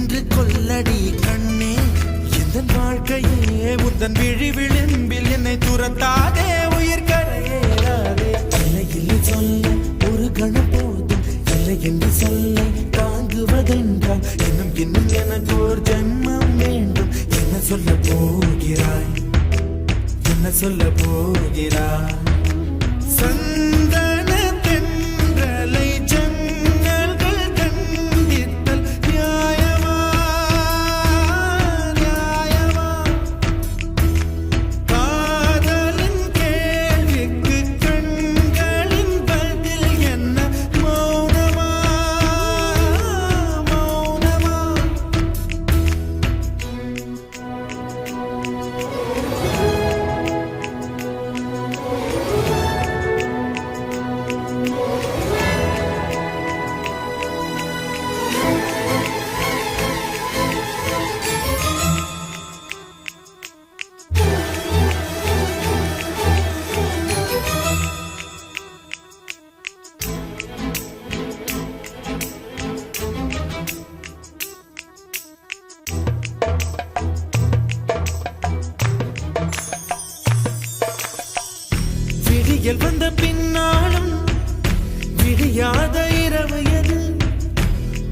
என்று கொல்லடி கண்ணே எந்தன் வாழ்க்கையே உந்தன் விழி விளிம்பில் என்னை துரத்தாதே உயிர் கரையேறாதே இல்லை இல்லை சொல்ல ஒரு கணம் போதும் இல்லை என்று சொல்ல தாங்குவதென்றால் இன்னும் இன்னும் எனக்கு ஒரு ஜென்மம் வேண்டும் என்ன சொல்ல போகிறாய் என்ன சொல்ல போகிறாய் சந்தன தென்றலை ஜன்னல்கள் கண்டித்தல் நியாயமா நியாயமா காதலின் கேள்விக்கு கண்களின் பதில் என்ன மௌனமா மௌனமா விடியல் வந்த பின்னாலும் விடியாத இரவு எது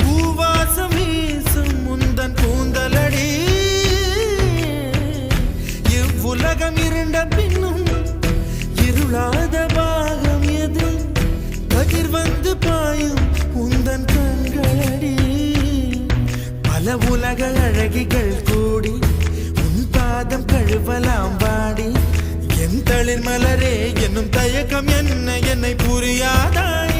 பூவாசம் வீசும் முந்தன் பூந்தலடி இவ்வுலகம் இருண்ட பின்னும் இருளாத பாகம் எது கதிர் வந்து பாயும் உந்தன் கண்களடி பல உலக அழகிகள் கூடி உன் பாதம் கழுவலாம் வாடி என் தளிர் மலரே என்னும் தயக்கம் என்ன என்னை புரியாதாய்